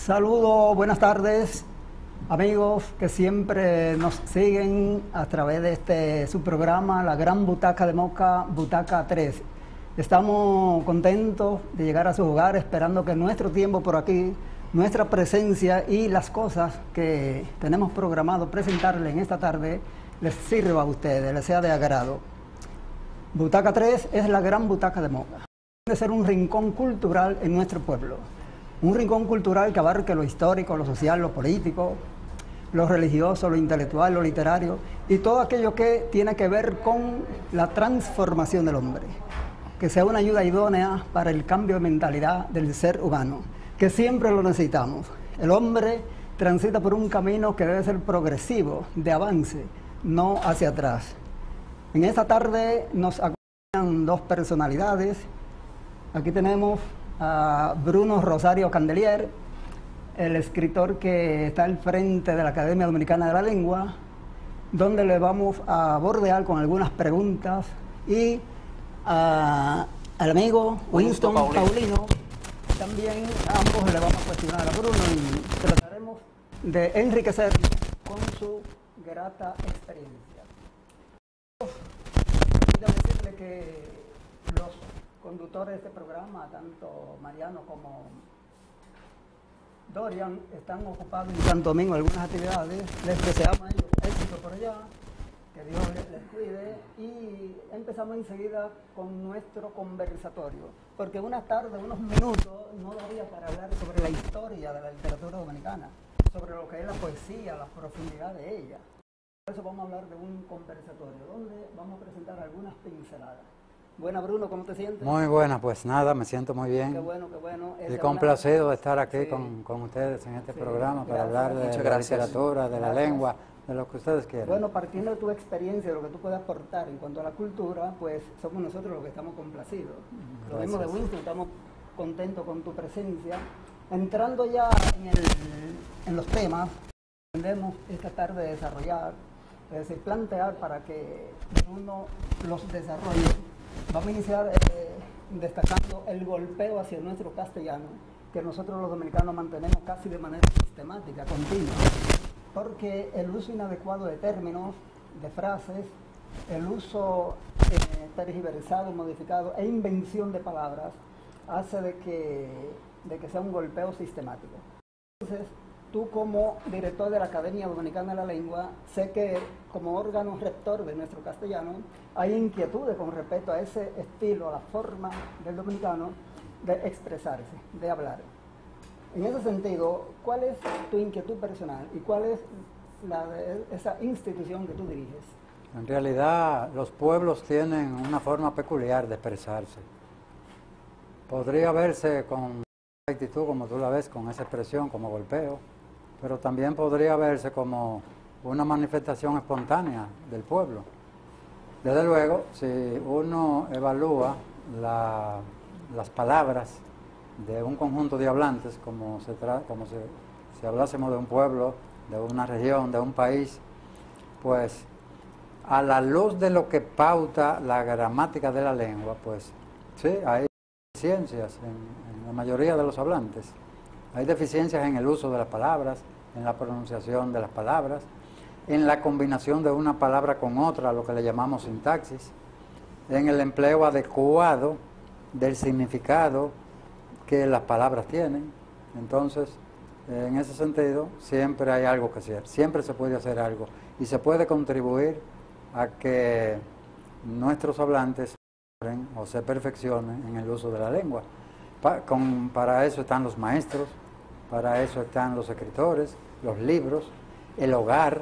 Saludos, buenas tardes, amigos que siempre nos siguen a través de su programa, La Gran Butaca de Moca, Butaca 3. Estamos contentos de llegar a su hogar, esperando que nuestro tiempo por aquí, nuestra presencia y las cosas que tenemos programado presentarles en esta tarde les sirva a ustedes, les sea de agrado. Butaca 3 es la Gran Butaca de Moca. Debe ser un rincón cultural en nuestro pueblo. Un rincón cultural que abarque lo histórico, lo social, lo político, lo religioso, lo intelectual, lo literario y todo aquello que tiene que ver con la transformación del hombre. Que sea una ayuda idónea para el cambio de mentalidad del ser humano, que siempre lo necesitamos. El hombre transita por un camino que debe ser progresivo, de avance, no hacia atrás. En esta tarde nos acompañan dos personalidades. Aquí tenemos a Bruno Rosario Candelier, el escritor que está al frente de la Academia Dominicana de la Lengua, donde le vamos a bordear con algunas preguntas, y al amigo Winston Paulino. También a ambos le vamos a cuestionar a Bruno y trataremos de enriquecer con su grata experiencia. Quiero decirle que los conductores de este programa, tanto Mariano como Dorian, están ocupados en Santo Domingo en algunas actividades. Les deseamos a ellos éxito por allá, que Dios les cuide, y empezamos enseguida con nuestro conversatorio, porque una tarde, unos minutos, no daría para hablar sobre la historia de la literatura dominicana, sobre lo que es la poesía, la profundidad de ella. Por eso vamos a hablar de un conversatorio, donde vamos a presentar algunas pinceladas. Buena, Bruno, ¿cómo te sientes? Muy buena, pues nada, me siento muy bien. Qué bueno, qué bueno. Y complacido de estar aquí sí, con ustedes en este sí, programa para gracias. hablar de la literatura, de la lengua, de lo que ustedes quieran. Bueno, partiendo de tu experiencia, de lo que tú puedes aportar en cuanto a la cultura, pues somos nosotros los que estamos complacidos. Lo mismo de Winston, estamos contentos con tu presencia. Entrando ya en los temas, pretendemos esta tarde desarrollar, es decir, plantear para que uno los desarrolle. Vamos a iniciar destacando el golpeo hacia nuestro castellano, que nosotros los dominicanos mantenemos casi de manera sistemática, continua, porque el uso inadecuado de términos, de frases, el uso tergiversado, modificado e invención de palabras hace de que sea un golpeo sistemático. Entonces, tú como director de la Academia Dominicana de la Lengua, sé que como órgano rector de nuestro castellano hay inquietudes con respecto a ese estilo, a la forma del dominicano de expresarse, de hablar. En ese sentido, ¿cuál es tu inquietud personal y cuál es la de esa institución que tú diriges? En realidad, los pueblos tienen una forma peculiar de expresarse. Podría verse con actitud como tú la ves, con esa expresión, como golpeo, pero también podría verse como una manifestación espontánea del pueblo. Desde luego, si uno evalúa las palabras de un conjunto de hablantes, como si hablásemos de un pueblo, de una región, de un país, pues a la luz de lo que pauta la gramática de la lengua, pues sí, hay deficiencias en la mayoría de los hablantes. Hay deficiencias en el uso de las palabras, en la pronunciación de las palabras, en la combinación de una palabra con otra, lo que le llamamos sintaxis, en el empleo adecuado del significado que las palabras tienen. Entonces, en ese sentido, siempre hay algo que hacer, siempre se puede hacer algo y se puede contribuir a que nuestros hablantes o se perfeccionen en el uso de la lengua. Para eso están los maestros, para eso están los escritores, los libros, el hogar,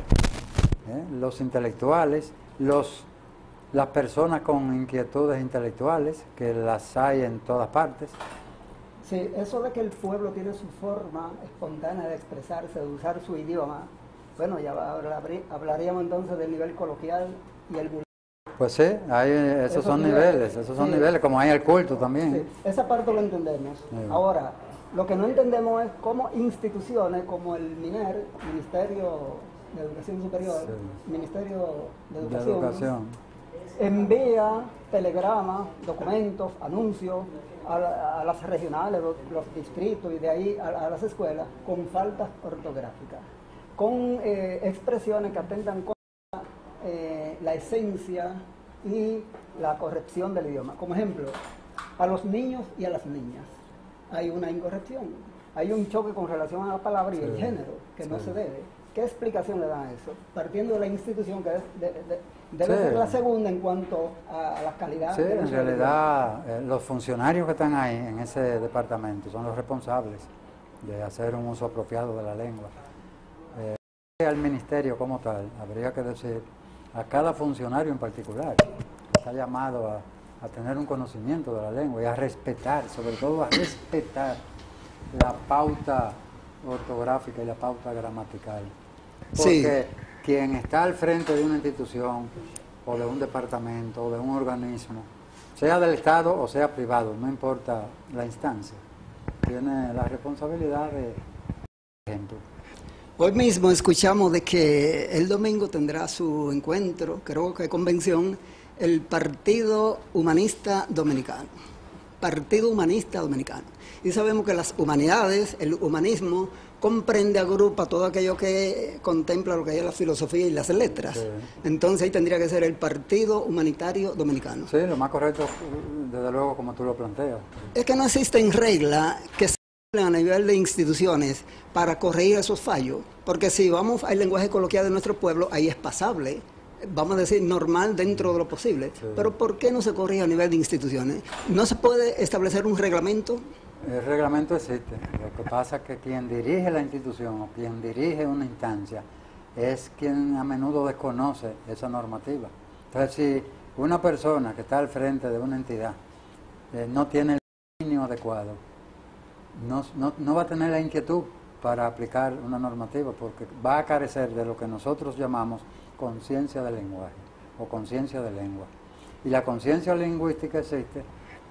los intelectuales, las personas con inquietudes intelectuales, que las hay en todas partes. Sí, eso de que el pueblo tiene su forma espontánea de expresarse, de usar su idioma, bueno, ya hablaríamos entonces del nivel coloquial y el vulgar. Pues sí, esos son niveles, como hay el culto también. Sí, esa parte lo entendemos. Sí. Ahora, lo que no entendemos es cómo instituciones como el MINER, Ministerio de Educación Superior, sí, Ministerio de Educación, envía telegramas, documentos, anuncios a las regionales, los distritos y de ahí a las escuelas con faltas ortográficas, con expresiones que atentan contra la esencia y la corrección del idioma. Como ejemplo, a los niños y a las niñas hay una incorrección, hay un choque con relación a la palabra y el género que no se debe. ¿Qué explicación le dan a eso? Partiendo de la institución que debe ser la segunda en cuanto a la calidad. Sí, en realidad los funcionarios que están ahí en ese departamento son los responsables de hacer un uso apropiado de la lengua. Al ministerio como tal, habría que decir a cada funcionario en particular, está llamado a tener un conocimiento de la lengua y a respetar, sobre todo a respetar la pauta ortográfica y la pauta gramatical. Porque quien está al frente de una institución o de un departamento o de un organismo, sea del Estado o sea privado, no importa la instancia, tiene la responsabilidad de ejemplo. Hoy mismo escuchamos de que el domingo tendrá su encuentro, creo que convención, el Partido Humanista Dominicano. Partido Humanista Dominicano. Y sabemos que las humanidades, el humanismo, comprende, agrupa todo aquello que contempla lo que es la filosofía y las letras. Sí. Entonces ahí tendría que ser el Partido Humanitario Dominicano. Sí, lo más correcto, desde luego, como tú lo planteas. Es que no existen reglas que se a nivel de instituciones para corregir esos fallos, porque si vamos al lenguaje coloquial de nuestro pueblo, ahí es pasable, vamos a decir normal dentro de lo posible, pero ¿por qué no se corrige a nivel de instituciones? ¿No se puede establecer un reglamento? El reglamento existe, lo que pasa es que quien dirige la institución o quien dirige una instancia es quien a menudo desconoce esa normativa. Entonces, si una persona que está al frente de una entidad no tiene el dominio adecuado, no va a tener la inquietud para aplicar una normativa, porque va a carecer de lo que nosotros llamamos conciencia del lenguaje o conciencia de lengua. Y la conciencia lingüística existe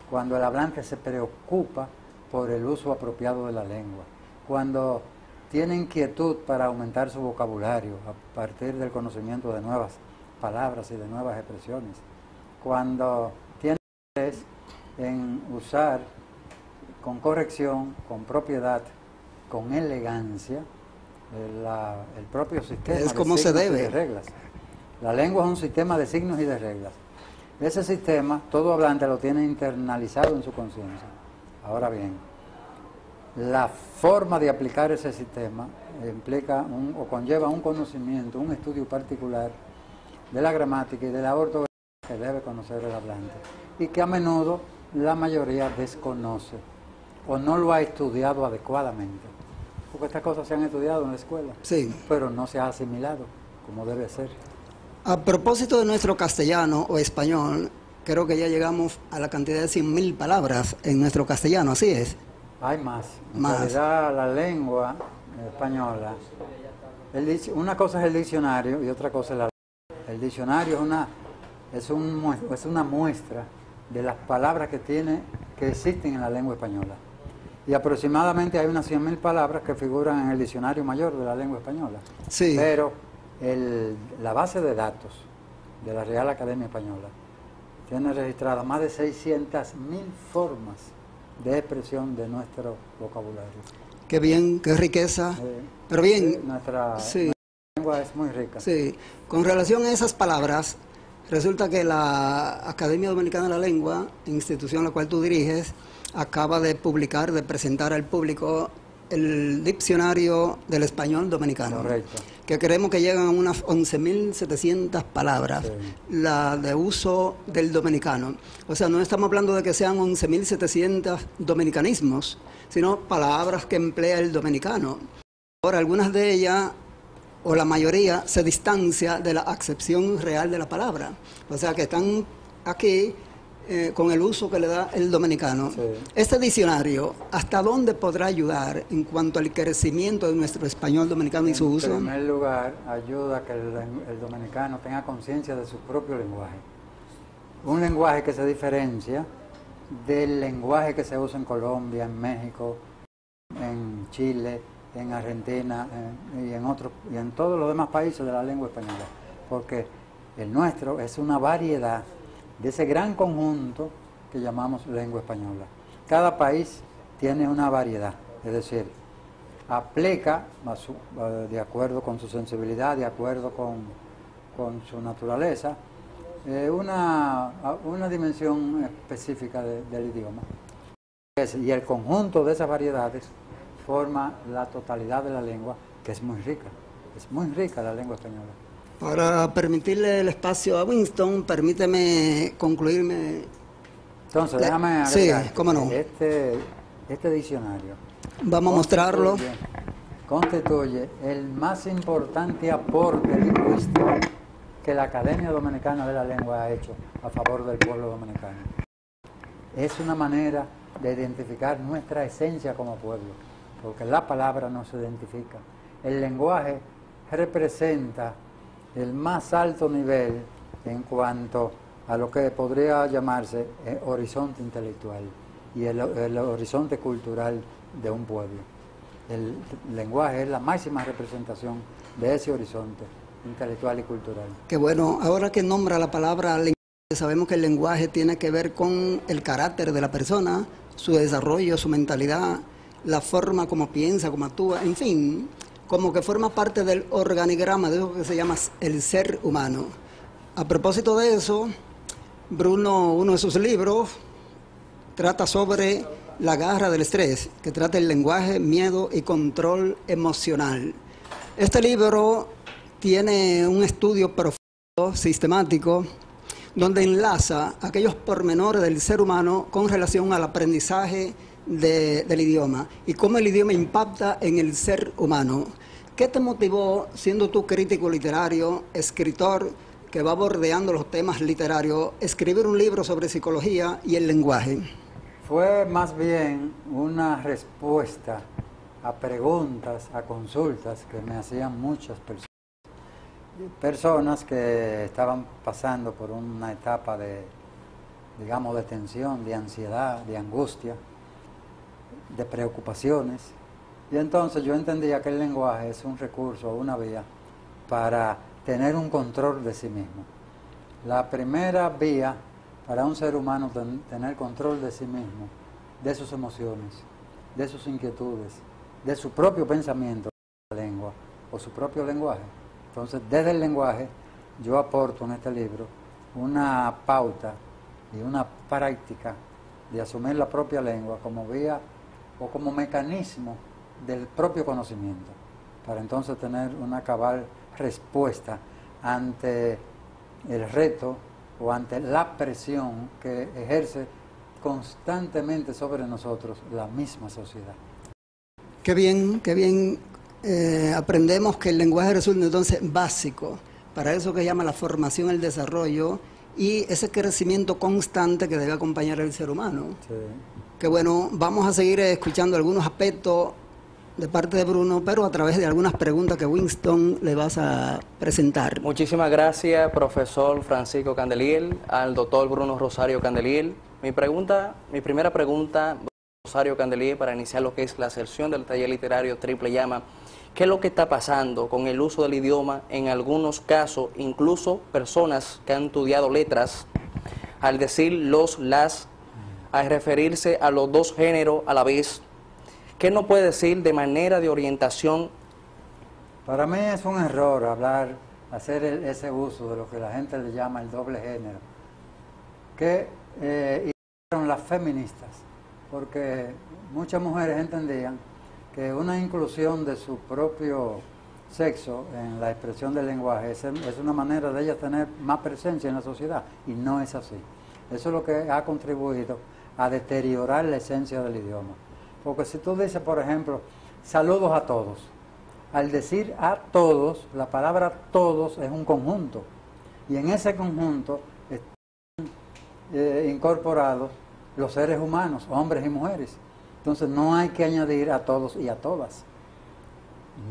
cuando el hablante se preocupa por el uso apropiado de la lengua, cuando tiene inquietud para aumentar su vocabulario a partir del conocimiento de nuevas palabras y de nuevas expresiones, cuando tiene interés en usar con corrección, con propiedad, con elegancia, el propio sistema es como se debe. De reglas. La lengua es un sistema de signos y de reglas. Ese sistema, todo hablante lo tiene internalizado en su conciencia. Ahora bien, la forma de aplicar ese sistema implica o conlleva un conocimiento, un estudio particular de la gramática y de la ortografía que debe conocer el hablante y que a menudo la mayoría desconoce o no lo ha estudiado adecuadamente. Porque estas cosas se han estudiado en la escuela, pero no se ha asimilado como debe ser. A propósito de nuestro castellano o español, creo que ya llegamos a la cantidad de 100.000 palabras en nuestro castellano, ¿así es? Hay más. En realidad, la lengua española, una cosa es el diccionario y otra cosa es la lengua. El diccionario es una muestra de las palabras que existen en la lengua española. Y aproximadamente hay unas 100.000 palabras que figuran en el diccionario mayor de la lengua española. Sí. Pero la base de datos de la Real Academia Española tiene registradas más de 600.000 formas de expresión de nuestro vocabulario. Qué bien, qué riqueza. Pero bien, nuestra lengua es muy rica. Sí, con relación a esas palabras, resulta que la Academia Dominicana de la Lengua, institución a la cual tú diriges, acaba de publicar, de presentar al público el diccionario del español dominicano. Correcto. Que creemos que llegan a unas 11.700 palabras, la de uso del dominicano. O sea, no estamos hablando de que sean 11.700 dominicanismos, sino palabras que emplea el dominicano. Ahora, algunas de ellas, o la mayoría, se distancia de la acepción real de la palabra. O sea, que están aquí con el uso que le da el dominicano. Este diccionario, ¿hasta dónde podrá ayudar en cuanto al crecimiento de nuestro español dominicano y su uso? En primer lugar, ayuda a que el dominicano tenga conciencia de su propio lenguaje. Un lenguaje que se diferencia del lenguaje que se usa en Colombia, en México, en Chile, en Argentina y en todos los demás países de la lengua española. Porque el nuestro es una variedad de ese gran conjunto que llamamos lengua española. Cada país tiene una variedad, es decir, aplica de acuerdo con su sensibilidad, de acuerdo con su naturaleza, una dimensión específica del idioma. Y el conjunto de esas variedades forma la totalidad de la lengua, que es muy rica la lengua española. Para permitirle el espacio a Winston, permíteme concluirme. Entonces, déjame agregar, sí, cómo no. Este diccionario vamos a mostrarlo. Constituye el más importante aporte lingüístico que la Academia Dominicana de la Lengua ha hecho a favor del pueblo dominicano. Es una manera de identificar nuestra esencia como pueblo, porque la palabra nos identifica. El lenguaje representa el más alto nivel en cuanto a lo que podría llamarse horizonte intelectual y el horizonte cultural de un pueblo. El lenguaje es la máxima representación de ese horizonte intelectual y cultural. Qué bueno, ahora que nombra la palabra lenguaje, sabemos que el lenguaje tiene que ver con el carácter de la persona, su desarrollo, su mentalidad, la forma como piensa, como actúa, en fin, como que forma parte del organigrama de eso que se llama el ser humano. A propósito de eso, Bruno, uno de sus libros, trata sobre la garra del estrés, que trata el lenguaje, miedo y control emocional. Este libro tiene un estudio profundo, sistemático, donde enlaza aquellos pormenores del ser humano con relación al aprendizaje del idioma y cómo el idioma impacta en el ser humano. ¿Qué te motivó, siendo tú crítico literario, escritor que va bordeando los temas literarios, escribir un libro sobre psicología y el lenguaje? Fue más bien una respuesta a preguntas, a consultas que me hacían muchas personas que estaban pasando por una etapa de, digamos, de tensión, de ansiedad, de angustia, de preocupaciones. Y entonces yo entendía que el lenguaje es un recurso, una vía para tener un control de sí mismo. La primera vía para un ser humano tener control de sí mismo, de sus emociones, de sus inquietudes, de su propio pensamiento, la lengua o su propio lenguaje. Entonces, desde el lenguaje, yo aporto en este libro una pauta y una práctica de asumir la propia lengua como vía o como mecanismo del propio conocimiento, para entonces tener una cabal respuesta ante el reto o ante la presión que ejerce constantemente sobre nosotros la misma sociedad. Qué bien, qué bien. Aprendemos que el lenguaje resulta entonces básico para eso que llama la formación, el desarrollo y ese crecimiento constante que debe acompañar al ser humano. Sí. Que bueno, vamos a seguir escuchando algunos aspectos de parte de Bruno, pero a través de algunas preguntas que Winston le vas a presentar. Muchísimas gracias, profesor Francisco Candeliel, al doctor Bruno Rosario Candeliel. Mi primera pregunta, Rosario Candeliel, para iniciar lo que es la sección del taller literario Triple Llama. ¿Qué es lo que está pasando con el uso del idioma en algunos casos, incluso personas que han estudiado letras, al decir las, al referirse a los dos géneros a la vez? ¿Qué nos puede decir de manera de orientación? Para mí es un error hacer ese uso de lo que la gente le llama el doble género, que hicieron las feministas, porque muchas mujeres entendían que una inclusión de su propio sexo en la expresión del lenguaje es una manera de ellas tener más presencia en la sociedad, y no es así. Eso es lo que ha contribuido a deteriorar la esencia del idioma. Porque si tú dices, por ejemplo, saludos a todos, al decir a todos, la palabra todos es un conjunto, y en ese conjunto están incorporados los seres humanos, hombres y mujeres. Entonces no hay que añadir a todos y a todas.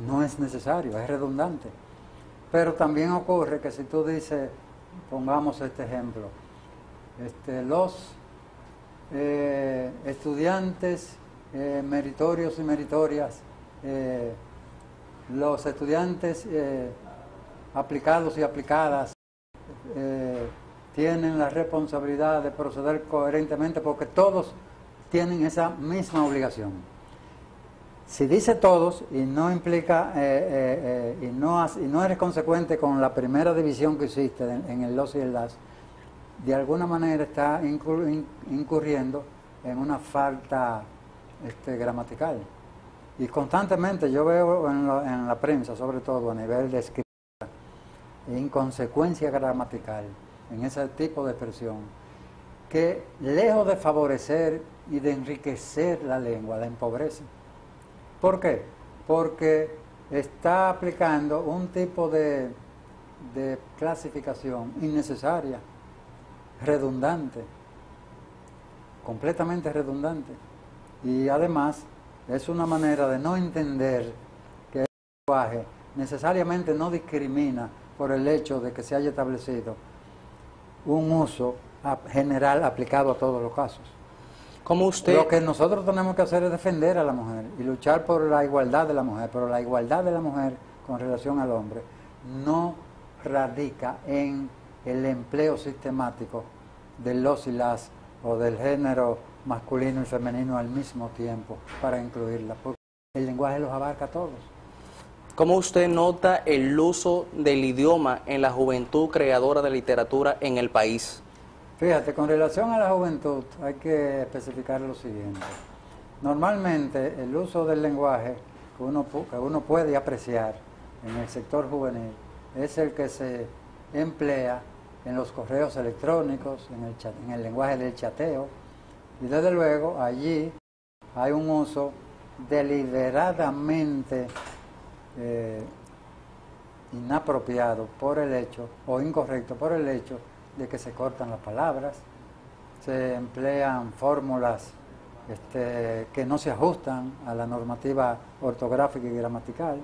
No es necesario, es redundante. Pero también ocurre que si tú dices, pongamos este ejemplo, los estudiantes meritorios y meritorias, los estudiantes aplicados y aplicadas tienen la responsabilidad de proceder coherentemente porque todos tienen esa misma obligación. Si dice todos y no implica y no eres consecuente con la primera división que hiciste en el los y el las, de alguna manera está incurriendo en una falta gramatical. Y constantemente yo veo en la prensa, sobre todo a nivel de escritura, inconsecuencia gramatical en ese tipo de expresión, que lejos de favorecer y de enriquecer la lengua, la empobrece. ¿Por qué? Porque está aplicando un tipo de clasificación innecesaria, redundante, completamente redundante. Y además es una manera de no entender que el lenguaje necesariamente no discrimina por el hecho de que se haya establecido un uso general aplicado a todos los casos. ¿Cómo usted? Lo que nosotros tenemos que hacer es defender a la mujer y luchar por la igualdad de la mujer, pero la igualdad de la mujer con relación al hombre no radica en el empleo sistemático de los y las o del género masculino y femenino al mismo tiempo para incluirla, porque el lenguaje los abarca a todos. ¿Cómo usted nota el uso del idioma en la juventud creadora de literatura en el país? Fíjate, con relación a la juventud hay que especificar lo siguiente. Normalmente el uso del lenguaje que uno puede apreciar en el sector juvenil es el que se emplea en los correos electrónicos, en el lenguaje del chateo, y desde luego allí hay un uso deliberadamente inapropiado por el hecho, o incorrecto por el hecho, de que se cortan las palabras, se emplean fórmulas que no se ajustan a la normativa ortográfica y gramatical,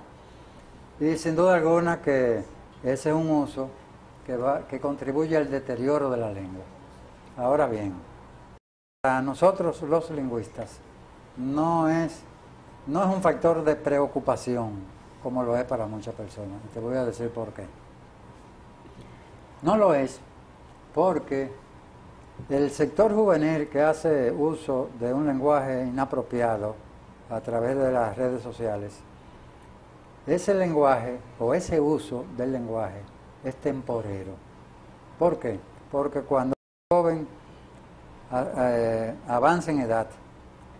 y sin duda alguna que ese es un uso que contribuye al deterioro de la lengua. Ahora bien, para nosotros los lingüistas no es un factor de preocupación como lo es para muchas personas, y te voy a decir por qué. No lo es porque el sector juvenil que hace uso de un lenguaje inapropiado a través de las redes sociales, ese lenguaje o ese uso del lenguaje es temporero. ¿Por qué? Porque cuando un joven avance en edad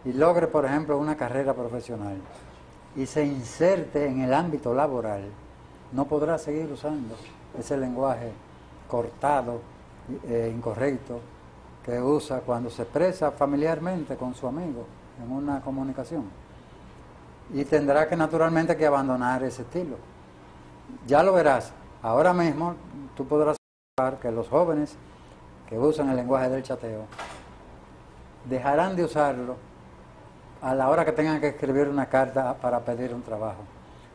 y logre, por ejemplo, una carrera profesional y se inserte en el ámbito laboral, no podrá seguir usando ese lenguaje cortado, incorrecto, que usa cuando se expresa familiarmente con su amigo en una comunicación. Y tendrá que naturalmente que abandonar ese estilo. Ya lo verás, ahora mismo tú podrás observar que los jóvenes que usan el lenguaje del chateo dejarán de usarlo a la hora que tengan que escribir una carta para pedir un trabajo,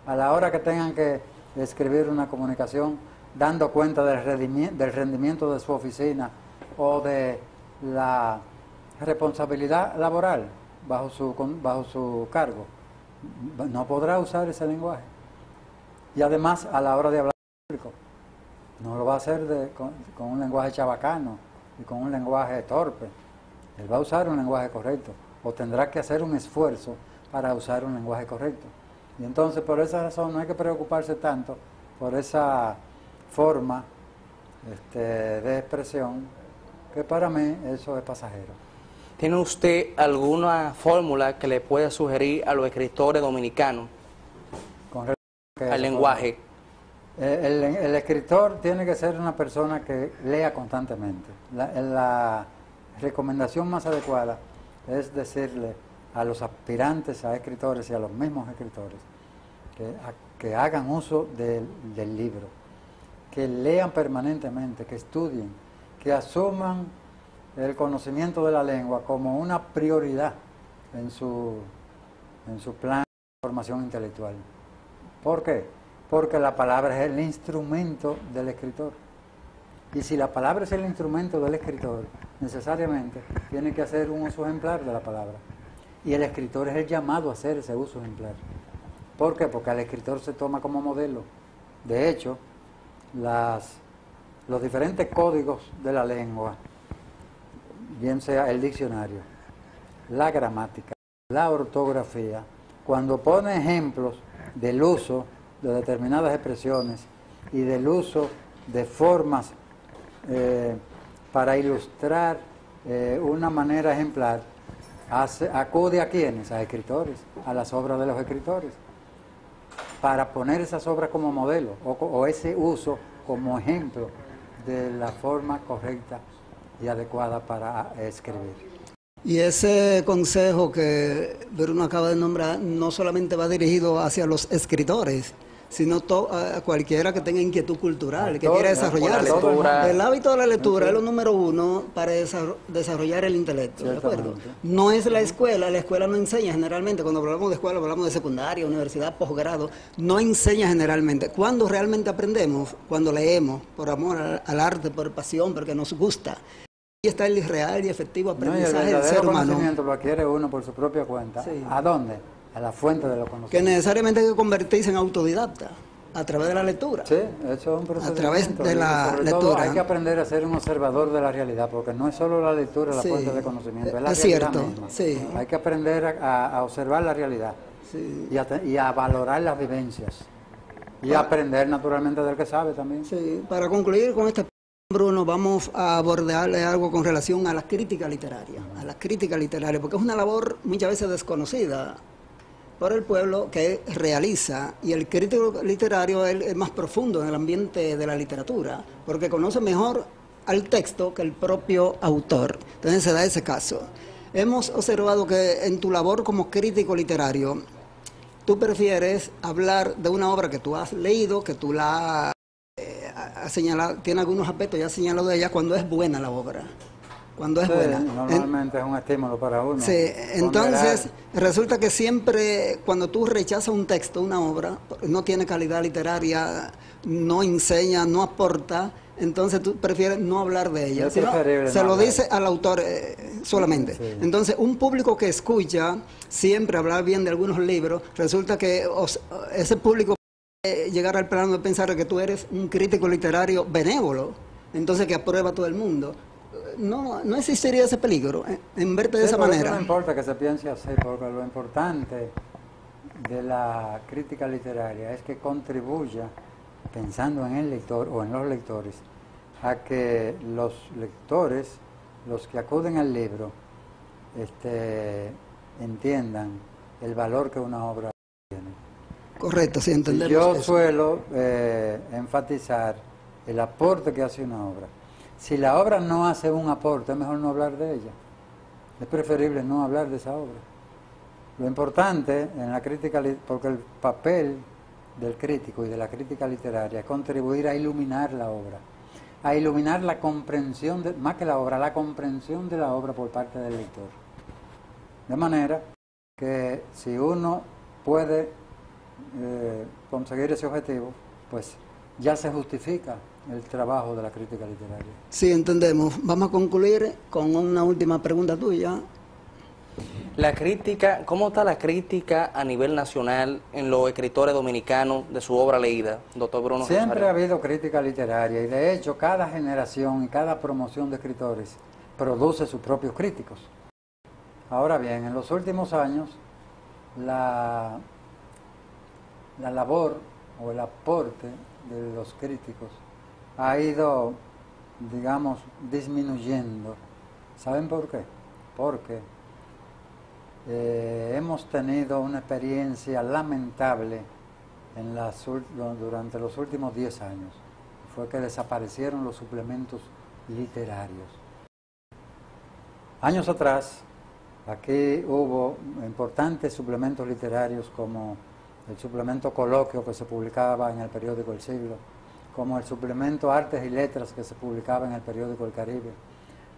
a la hora que tengan que escribir una comunicación dando cuenta del rendimiento de su oficina o de la responsabilidad laboral bajo su cargo. No podrá usar ese lenguaje. Y además, a la hora de hablar público, no lo va a hacer con un lenguaje chabacano y con un lenguaje torpe. Él va a usar un lenguaje correcto, o tendrá que hacer un esfuerzo para usar un lenguaje correcto. Y entonces, por esa razón, no hay que preocuparse tanto por esa forma de expresión, que para mí eso es pasajero. ¿Tiene usted alguna fórmula que le pueda sugerir a los escritores dominicanos Con relación al lenguaje? El escritor tiene que ser una persona que lea constantemente. La recomendación más adecuada es decirle a los aspirantes a escritores y a los mismos escritores que hagan uso del libro, que lean permanentemente, que estudien, que asuman el conocimiento de la lengua como una prioridad en su plan de formación intelectual. ¿Por qué? Porque la palabra es el instrumento del escritor. Y si la palabra es el instrumento del escritor, necesariamente tiene que hacer un uso ejemplar de la palabra. Y el escritor es el llamado a hacer ese uso ejemplar. ¿Por qué? Porque al escritor se toma como modelo. De hecho, las los diferentes códigos de la lengua, bien sea el diccionario, la gramática, la ortografía, cuando pone ejemplos del uso de determinadas expresiones y del uso de formas para ilustrar una manera ejemplar, acude a quienes, a escritores, a las obras de los escritores, para poner esas obras como modelo o ese uso como ejemplo de la forma correcta y adecuada para escribir. Y ese consejo que Bruno acaba de nombrar no solamente va dirigido hacia los escritores, sino a cualquiera que tenga inquietud cultural, que quiera desarrollarse. El hábito de la lectura es lo número uno para desarrollar el intelecto, ¿de acuerdo? No es la escuela no enseña generalmente, cuando hablamos de escuela hablamos de secundaria, universidad, posgrado, no enseña generalmente. ¿Cuándo realmente aprendemos? Cuando leemos, por amor al arte, por pasión, porque nos gusta. Y está el real y efectivo aprendizaje del ser humano. El conocimiento lo adquiere uno por su propia cuenta. Sí. ¿A dónde? A la fuente de los conocimientos. Que necesariamente hay que convertirse en autodidacta a través de la lectura. Sí, eso es un procedimiento. A través de la lectura. Todo hay que aprender a ser un observador de la realidad, porque no es solo la lectura la fuente de conocimiento, es la realidad misma. Sí. Hay que aprender a observar la realidad, sí, y a valorar las vivencias. Y a aprender naturalmente del que sabe también. Sí, para concluir con este Bruno, vamos a abordarle algo con relación a la crítica literaria, porque es una labor muchas veces desconocida por el pueblo que realiza, y el crítico literario es el más profundo en el ambiente de la literatura, porque conoce mejor al texto que el propio autor. Entonces se da ese caso. Hemos observado que en tu labor como crítico literario, tú prefieres hablar de una obra que tú has leído, que tú la has señalado, tiene algunos aspectos ya señalado de ella, cuando es buena la obra. Cuando es buena. Normalmente es un estímulo para uno. Sí, entonces resulta que siempre cuando tú rechazas un texto, una obra, no tiene calidad literaria, no enseña, no aporta, entonces tú prefieres no hablar de ella. Sino, se lo dice al autor solamente. Sí. Entonces un público que escucha siempre hablar bien de algunos libros, resulta que ese público puede llegar al plano de pensar que tú eres un crítico literario benévolo, entonces que aprueba a todo el mundo. No existiría ese peligro en verte de esa manera. No importa que se piense así, porque lo importante de la crítica literaria es que contribuya, pensando en el lector o en los lectores, a que los lectores, los que acuden al libro, entiendan el valor que una obra tiene. Correcto, sí, entendemos. Yo suelo enfatizar el aporte que hace una obra. Si la obra no hace un aporte, es mejor no hablar de ella. Es preferible no hablar de esa obra. Lo importante en la crítica, porque el papel del crítico y de la crítica literaria es contribuir a iluminar la obra, a iluminar la comprensión, más que la obra, la comprensión de la obra por parte del lector. De manera que si uno puede conseguir ese objetivo, pues ya se justifica el trabajo de la crítica literaria. Sí, entendemos. Vamos a concluir con una última pregunta tuya. La crítica, ¿cómo está la crítica a nivel nacional en los escritores dominicanos de su obra leída, doctor Bruno Rosario? Siempre ha habido crítica literaria y de hecho cada generación y cada promoción de escritores produce sus propios críticos. Ahora bien, en los últimos años la labor o el aporte de los críticos ha ido, digamos, disminuyendo. ¿Saben por qué? Porque hemos tenido una experiencia lamentable durante los últimos 10 años. Fue que desaparecieron los suplementos literarios. Años atrás, aquí hubo importantes suplementos literarios como el suplemento Coloquio que se publicaba en el periódico El Siglo, como el suplemento Artes y Letras que se publicaba en el periódico El Caribe,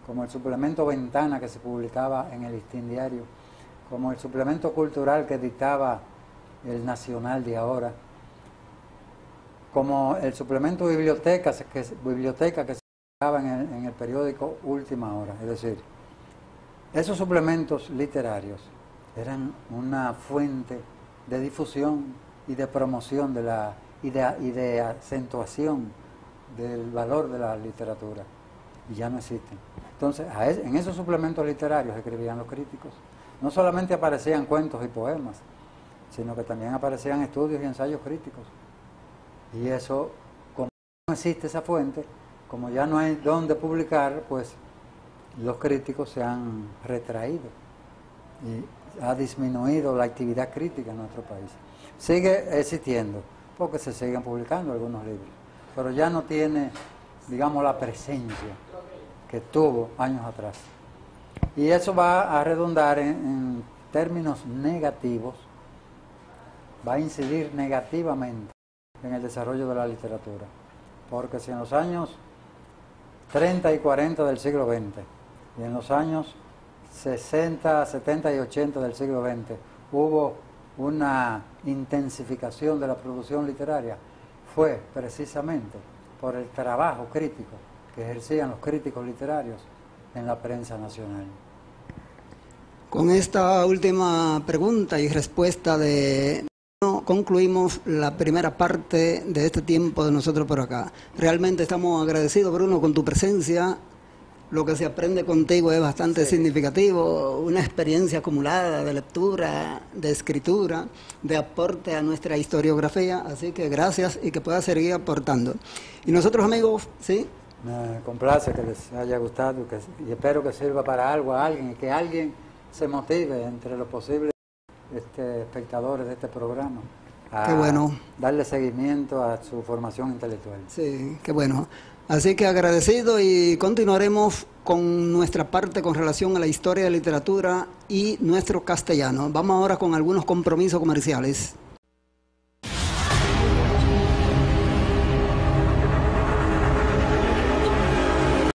como el suplemento Ventana que se publicaba en el Listín Diario, como el suplemento cultural que editaba el Nacional de ahora, como el suplemento Biblioteca que se publicaba en el periódico Última Hora. Es decir, esos suplementos literarios eran una fuente de difusión y de promoción y de acentuación del valor de la literatura, y ya no existen. Entonces, en esos suplementos literarios escribían los críticos. No solamente aparecían cuentos y poemas, sino que también aparecían estudios y ensayos críticos. Y eso, como no existe esa fuente, como ya no hay dónde publicar, pues los críticos se han retraído y ha disminuido la actividad crítica en nuestro país. Sigue existiendo, porque se siguen publicando algunos libros, pero ya no tiene, digamos, la presencia que tuvo años atrás. Y eso va a redundar en términos negativos, va a incidir negativamente en el desarrollo de la literatura, porque si en los años 30 y 40 del siglo XX y en los años 60, 70 y 80 del siglo XX hubo una intensificación de la producción literaria, fue precisamente por el trabajo crítico que ejercían los críticos literarios en la prensa nacional. Con esta última pregunta y respuesta concluimos la primera parte de este tiempo de nosotros por acá. Realmente estamos agradecidos, Bruno, con tu presencia. Lo que se aprende contigo es bastante significativo, una experiencia acumulada de lectura, de escritura, de aporte a nuestra historiografía, así que gracias y que puedas seguir aportando. Y nosotros, amigos, ¿sí? Me complace que les haya gustado y espero que sirva para algo a alguien y que alguien se motive entre los posibles espectadores de este programa a darle seguimiento a su formación intelectual. Sí, qué bueno. Así que agradecido y continuaremos con nuestra parte con relación a la historia de la literatura y nuestro castellano. Vamos ahora con algunos compromisos comerciales.